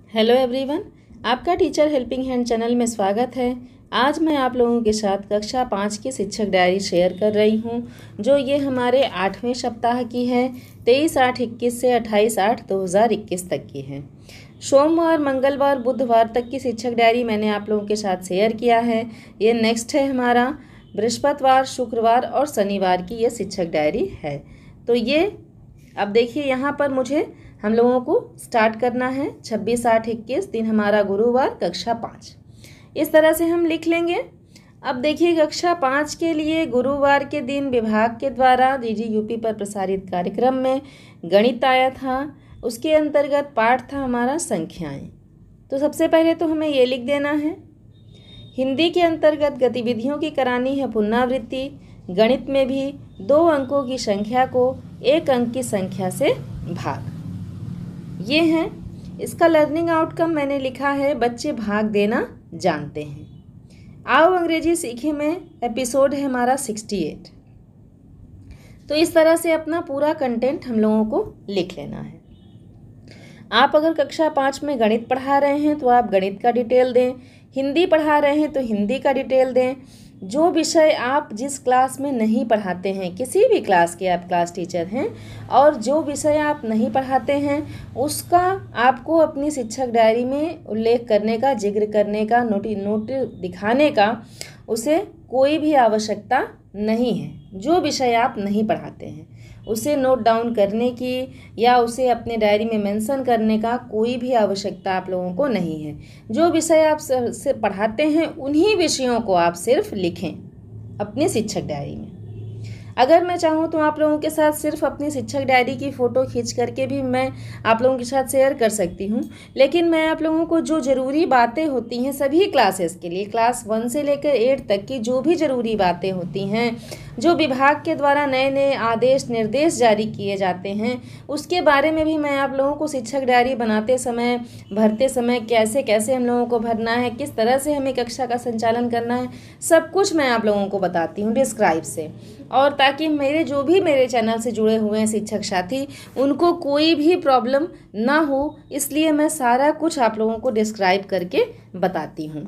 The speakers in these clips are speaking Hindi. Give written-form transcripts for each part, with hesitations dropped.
हेलो एवरीवन, आपका टीचर हेल्पिंग हैंड चैनल में स्वागत है। आज मैं आप लोगों के साथ कक्षा 5 की शिक्षक डायरी शेयर कर रही हूं, जो ये हमारे 8वें सप्ताह की है। 23/8/21 से 28/8/2021 तक की है। सोमवार, मंगलवार, बुधवार तक की शिक्षक डायरी मैंने आप लोगों के साथ शेयर किया है। ये नेक्स्ट है हमारा बृहस्पतिवार, शुक्रवार और शनिवार की ये शिक्षक डायरी है। तो ये अब देखिए, यहाँ पर मुझे हम लोगों को स्टार्ट करना है 26/8/21, दिन हमारा गुरुवार, कक्षा 5। इस तरह से हम लिख लेंगे। अब देखिए, कक्षा 5 के लिए गुरुवार के दिन विभाग के द्वारा DDUP पर प्रसारित कार्यक्रम में गणित आया था। उसके अंतर्गत पाठ था हमारा संख्याएं। तो सबसे पहले तो हमें ये लिख देना है। हिंदी के अंतर्गत गतिविधियों की करानी है पुनरावृत्ति। गणित में भी 2 अंकों की संख्या को 1 अंक की संख्या से भाग। ये है इसका लर्निंग आउटकम। मैंने लिखा है बच्चे भाग देना जानते हैं। आओ अंग्रेजी सीखे में एपिसोड है हमारा 68। तो इस तरह से अपना पूरा कंटेंट हम लोगों को लिख लेना है। आप अगर कक्षा 5 में गणित पढ़ा रहे हैं तो आप गणित का डिटेल दें। हिंदी पढ़ा रहे हैं तो हिंदी का डिटेल दें। जो विषय आप जिस क्लास में नहीं पढ़ाते हैं, किसी भी क्लास के आप क्लास टीचर हैं, और जो विषय आप नहीं पढ़ाते हैं उसका आपको अपनी शिक्षक डायरी में उल्लेख करने का, जिक्र करने का, नोट दिखाने का उसे कोई भी आवश्यकता नहीं है। जो विषय आप नहीं पढ़ाते हैं उसे नोट डाउन करने की या उसे अपने डायरी में मेंशन करने का कोई भी आवश्यकता आप लोगों को नहीं है। जो विषय आप से पढ़ाते हैं उन्हीं विषयों को आप सिर्फ लिखें अपनी शिक्षक डायरी में। अगर मैं चाहूँ तो आप लोगों के साथ सिर्फ अपनी शिक्षक डायरी की फ़ोटो खींच करके भी मैं आप लोगों के साथ शेयर कर सकती हूँ, लेकिन मैं आप लोगों को जो ज़रूरी बातें होती हैं सभी क्लासेस के लिए, क्लास 1 से लेकर 8 तक की जो भी ज़रूरी बातें होती हैं, जो विभाग के द्वारा नए नए आदेश निर्देश जारी किए जाते हैं, उसके बारे में भी मैं आप लोगों को शिक्षक डायरी बनाते समय, भरते समय कैसे कैसे हम लोगों को भरना है, किस तरह से हमें कक्षा का संचालन करना है, सब कुछ मैं आप लोगों को बताती हूँ डिस्क्राइब से। और ताकि मेरे चैनल से जुड़े हुए हैं शिक्षक साथी, उनको कोई भी प्रॉब्लम ना हो, इसलिए मैं सारा कुछ आप लोगों को डिस्क्राइब करके बताती हूँ।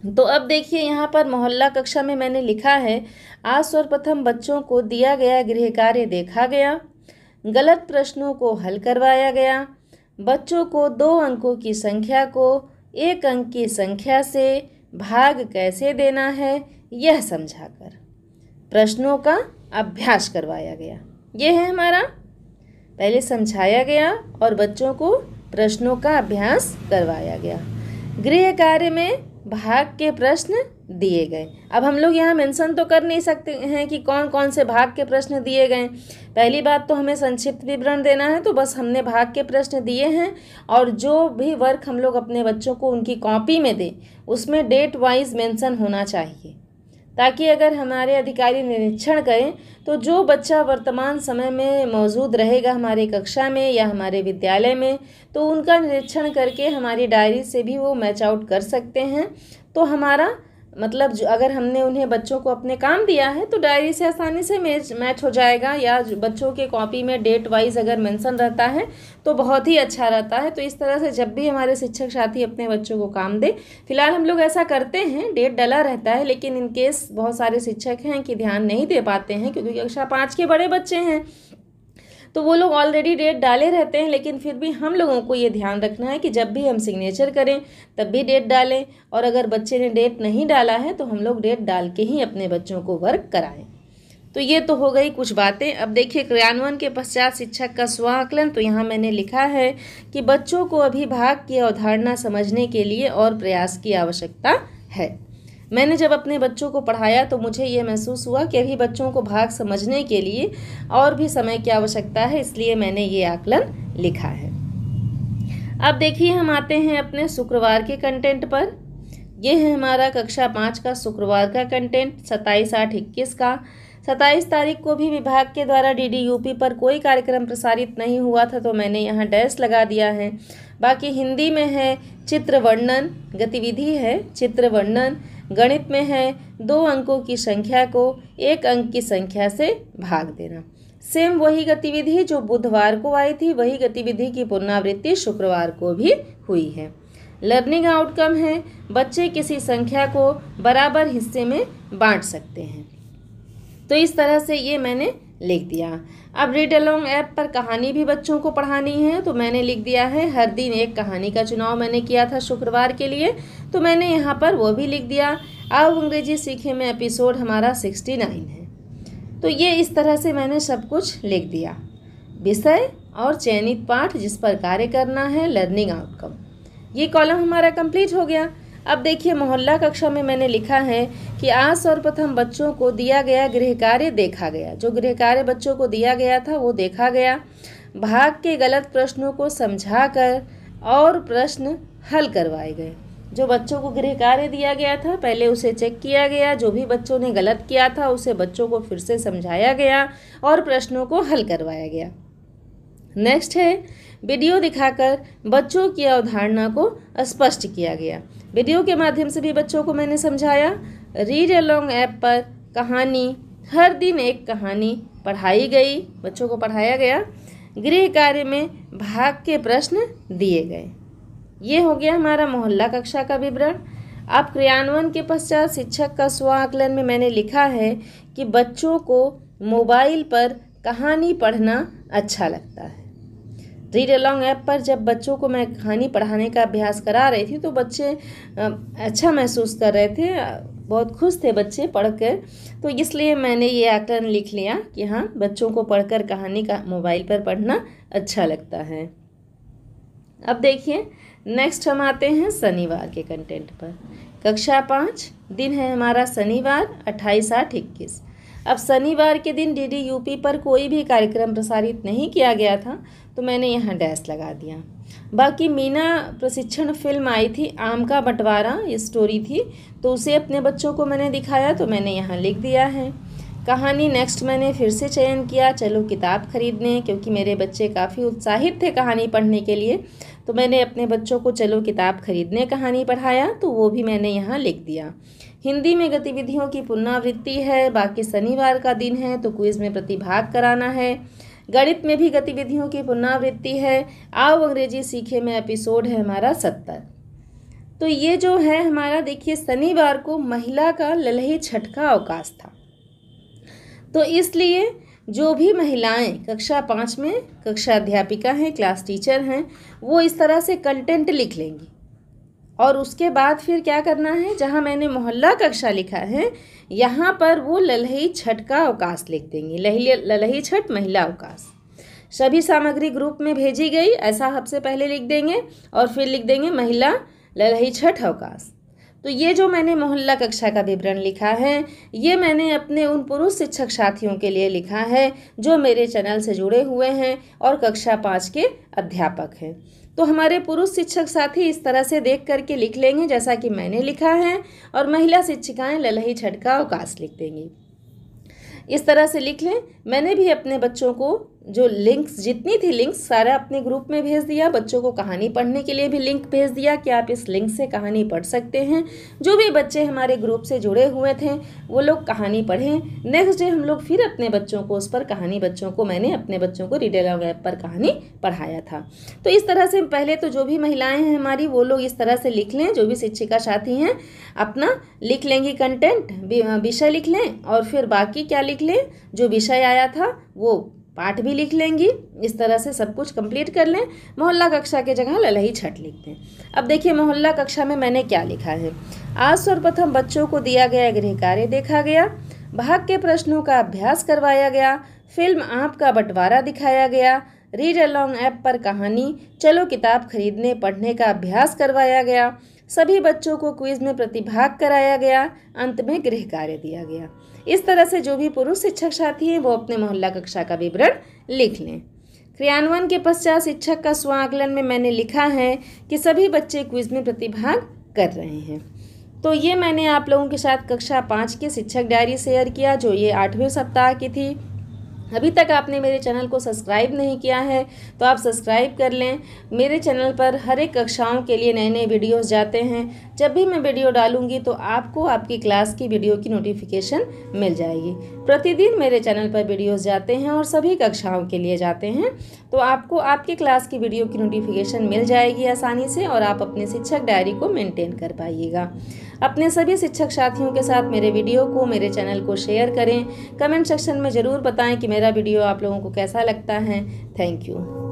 तो अब देखिए, यहाँ पर मोहल्ला कक्षा में मैंने लिखा है, आज सर्वप्रथम बच्चों को दिया गया गृह कार्य देखा गया, गलत प्रश्नों को हल करवाया गया, बच्चों को 2 अंकों की संख्या को 1 अंक की संख्या से भाग कैसे देना है यह समझाकर प्रश्नों का अभ्यास करवाया गया। ये है हमारा, पहले समझाया गया और बच्चों को प्रश्नों का अभ्यास करवाया गया। गृह कार्य में भाग के प्रश्न दिए गए। अब हम लोग यहाँ मेंशन तो कर नहीं सकते हैं कि कौन कौन से भाग के प्रश्न दिए गए। पहली बात तो हमें संक्षिप्त विवरण देना है, तो बस हमने भाग के प्रश्न दिए हैं। और जो भी वर्क हम लोग अपने बच्चों को उनकी कॉपी में दें उसमें डेट वाइज मेंशन होना चाहिए, ताकि अगर हमारे अधिकारी निरीक्षण करें तो जो बच्चा वर्तमान समय में मौजूद रहेगा हमारे कक्षा में या हमारे विद्यालय में, तो उनका निरीक्षण करके हमारी डायरी से भी वो मैच आउट कर सकते हैं। तो हमारा मतलब अगर हमने उन्हें बच्चों को अपने काम दिया है तो डायरी से आसानी से मैच हो जाएगा, या बच्चों के कॉपी में डेट वाइज अगर मेंशन रहता है तो बहुत ही अच्छा रहता है। तो इस तरह से जब भी हमारे शिक्षक साथी अपने बच्चों को काम दे, फिलहाल हम लोग ऐसा करते हैं, डेट डला रहता है, लेकिन इन केस बहुत सारे शिक्षक हैं कि ध्यान नहीं दे पाते हैं क्योंकि कक्षा 5 के बड़े बच्चे हैं, तो वो लोग ऑलरेडी डेट डाले रहते हैं। लेकिन फिर भी हम लोगों को ये ध्यान रखना है कि जब भी हम सिग्नेचर करें तब भी डेट डालें, और अगर बच्चे ने डेट नहीं डाला है तो हम लोग डेट डाल के ही अपने बच्चों को वर्क कराएं। तो ये तो हो गई कुछ बातें। अब देखिए, क्रियान्वयन के पश्चात शिक्षक का स्व आकलन। तो यहाँ मैंने लिखा है कि बच्चों को अभिभाग की अवधारणा समझने के लिए और प्रयास की आवश्यकता है। मैंने जब अपने बच्चों को पढ़ाया तो मुझे ये महसूस हुआ कि अभी बच्चों को भाग समझने के लिए और भी समय की आवश्यकता है, इसलिए मैंने ये आकलन लिखा है। अब देखिए, हम आते हैं अपने शुक्रवार के कंटेंट पर। ये है हमारा कक्षा 5 का शुक्रवार का कंटेंट 27/8/21 का। 27 तारीख को भी विभाग के द्वारा DDUP पर कोई कार्यक्रम प्रसारित नहीं हुआ था, तो मैंने यहाँ डैश लगा दिया है। बाकी हिंदी में है चित्र वर्णन, गतिविधि है चित्र वर्णन। गणित में है 2 अंकों की संख्या को 1 अंक की संख्या से भाग देना। सेम वही गतिविधि जो बुधवार को आई थी, वही गतिविधि की पुनरावृत्ति शुक्रवार को भी हुई है। लर्निंग आउटकम है, बच्चे किसी संख्या को बराबर हिस्से में बांट सकते हैं। तो इस तरह से ये मैंने लिख दिया। अब रीड अलोंग ऐप पर कहानी भी बच्चों को पढ़ानी है, तो मैंने लिख दिया है हर दिन एक कहानी का चुनाव मैंने किया था शुक्रवार के लिए, तो मैंने यहाँ पर वो भी लिख दिया। अब अंग्रेजी सीखे में एपिसोड हमारा 69 है। तो ये इस तरह से मैंने सब कुछ लिख दिया। विषय और चयनित पाठ जिस पर कार्य करना है, लर्निंग आउटकम, ये कॉलम हमारा कंप्लीट हो गया। अब देखिए मोहल्ला कक्षा में मैंने लिखा है कि आज सर्वप्रथम बच्चों को दिया गया गृह कार्य देखा गया। जो गृह कार्य बच्चों को दिया गया था वो देखा गया। भाग के गलत प्रश्नों को समझाकर और प्रश्न हल करवाए गए। जो बच्चों को गृह कार्य दिया गया था पहले उसे चेक किया गया, जो भी बच्चों ने गलत किया था उसे बच्चों को फिर से समझाया गया और प्रश्नों को हल करवाया गया। नेक्स्ट है वीडियो दिखाकर बच्चों की अवधारणा को स्पष्ट किया गया। वीडियो के माध्यम से भी बच्चों को मैंने समझाया। रीड अलोंग ऐप पर कहानी, हर दिन एक कहानी पढ़ाई गई, बच्चों को पढ़ाया गया। गृह कार्य में भाग के प्रश्न दिए गए। ये हो गया हमारा मोहल्ला कक्षा का विवरण। अब क्रियान्वयन के पश्चात शिक्षक का स्व आकलन में मैंने लिखा है कि बच्चों को मोबाइल पर कहानी पढ़ना अच्छा लगता है। रीड अलोंग ऐप पर जब बच्चों को मैं कहानी पढ़ाने का अभ्यास करा रही थी तो बच्चे अच्छा महसूस कर रहे थे, बहुत खुश थे बच्चे पढ़कर, तो इसलिए मैंने ये आकलन लिख लिया कि हाँ बच्चों को पढ़कर कहानी का मोबाइल पर पढ़ना अच्छा लगता है। अब देखिए नेक्स्ट हम आते हैं शनिवार के कंटेंट पर। कक्षा 5 दिन है हमारा शनिवार 28/8/21। अब शनिवार के दिन डीडी यूपी पर कोई भी कार्यक्रम प्रसारित नहीं किया गया था तो मैंने यहाँ डैश लगा दिया। बाकी मीना प्रशिक्षण फिल्म आई थी, आम का बंटवारा ये स्टोरी थी, तो उसे अपने बच्चों को मैंने दिखाया तो मैंने यहाँ लिख दिया है। कहानी नेक्स्ट मैंने फिर से चयन किया, चलो किताब खरीदने, क्योंकि मेरे बच्चे काफ़ी उत्साहित थे कहानी पढ़ने के लिए, तो मैंने अपने बच्चों को चलो किताब खरीदने कहानी पढ़ाया, तो वो भी मैंने यहाँ लिख दिया। हिंदी में गतिविधियों की पुनरावृत्ति है, बाकी शनिवार का दिन है तो क्विज़ में प्रतिभाग कराना है। गणित में भी गतिविधियों की पुनरावृत्ति है। आओ अंग्रेजी सीखे में एपिसोड है हमारा 70। तो ये जो है हमारा देखिए शनिवार को महिला का ललही छठ का अवकाश था, तो इसलिए जो भी महिलाएं कक्षा 5 में कक्षा अध्यापिका हैं, क्लास टीचर हैं, वो इस तरह से कंटेंट लिख लेंगी और उसके बाद फिर क्या करना है, जहां मैंने मोहल्ला कक्षा लिखा है यहाँ पर वो ललही छठ का अवकाश लिख देंगी। ललही छठ महिला अवकाश। सभी सामग्री ग्रुप में भेजी गई ऐसा सबसे पहले लिख देंगे और फिर लिख देंगे महिला ललही छठ अवकाश। तो ये जो मैंने मोहल्ला कक्षा का विवरण लिखा है ये मैंने अपने उन पुरुष शिक्षक साथियों के लिए लिखा है जो मेरे चैनल से जुड़े हुए हैं और कक्षा 5 के अध्यापक हैं। तो हमारे पुरुष शिक्षक साथी इस तरह से देख करके लिख लेंगे जैसा कि मैंने लिखा है, और महिला शिक्षिकाएं ललही छठ का अवकाश लिख देंगी। इस तरह से लिख लें। मैंने भी अपने बच्चों को जो लिंक्स जितनी थी लिंक्स सारा अपने ग्रुप में भेज दिया। बच्चों को कहानी पढ़ने के लिए भी लिंक भेज दिया कि आप इस लिंक से कहानी पढ़ सकते हैं। जो भी बच्चे हमारे ग्रुप से जुड़े हुए थे वो लोग कहानी पढ़ें। नेक्स्ट डे हम लोग फिर अपने बच्चों को उस पर कहानी मैंने अपने बच्चों को रीड अलोंग ऐप पर कहानी पढ़ाया था। तो इस तरह से पहले तो जो भी महिलाएँ हैं हमारी वो लोग इस तरह से लिख लें, जो भी शिक्षिका साथी हैं अपना लिख लेंगी कंटेंट, विषय लिख लें और फिर बाकी क्या लिख लें, जो विषय आया था वो पाठ भी लिख लेंगी। इस तरह से सब कुछ कंप्लीट कर लें। मोहल्ला कक्षा के जगह ललही छठ लिख दें। अब देखिए मोहल्ला कक्षा में मैंने क्या लिखा है। आज सर्वप्रथम बच्चों को दिया गया गृह कार्य देखा गया, भाग के प्रश्नों का अभ्यास करवाया गया, फिल्म आम का बंटवारा दिखाया गया, रीड अलोंग ऐप पर कहानी, चलो किताब खरीदने पढ़ने का अभ्यास करवाया गया, सभी बच्चों को क्विज में प्रतिभाग कराया गया, अंत में गृह कार्य दिया गया। इस तरह से जो भी पुरुष शिक्षक साथी हैं वो अपने मोहल्ला कक्षा का विवरण लिख लें। क्रियान्वयन के पश्चात शिक्षक का स्व आकलन में मैंने लिखा है कि सभी बच्चे क्विज में प्रतिभाग कर रहे हैं। तो ये मैंने आप लोगों के साथ कक्षा 5 की शिक्षक डायरी शेयर किया जो ये 8वें सप्ताह की थी। अभी तक आपने मेरे चैनल को सब्सक्राइब नहीं किया है तो आप सब्सक्राइब कर लें। मेरे चैनल पर हर एक कक्षाओं के लिए नए नए वीडियोस जाते हैं। जब भी मैं वीडियो डालूंगी तो आपको आपकी क्लास की वीडियो की नोटिफिकेशन मिल जाएगी। प्रतिदिन मेरे चैनल पर वीडियोस जाते हैं और सभी कक्षाओं के लिए जाते हैं, तो आपको आपकी क्लास की वीडियो की नोटिफिकेशन मिल जाएगी आसानी से और आप अपने शिक्षक डायरी को मेंटेन कर पाइएगा। अपने सभी शिक्षक साथियों के साथ मेरे वीडियो को, मेरे चैनल को शेयर करें। कमेंट सेक्शन में ज़रूर बताएं कि मेरा वीडियो आप लोगों को कैसा लगता है। Thank you.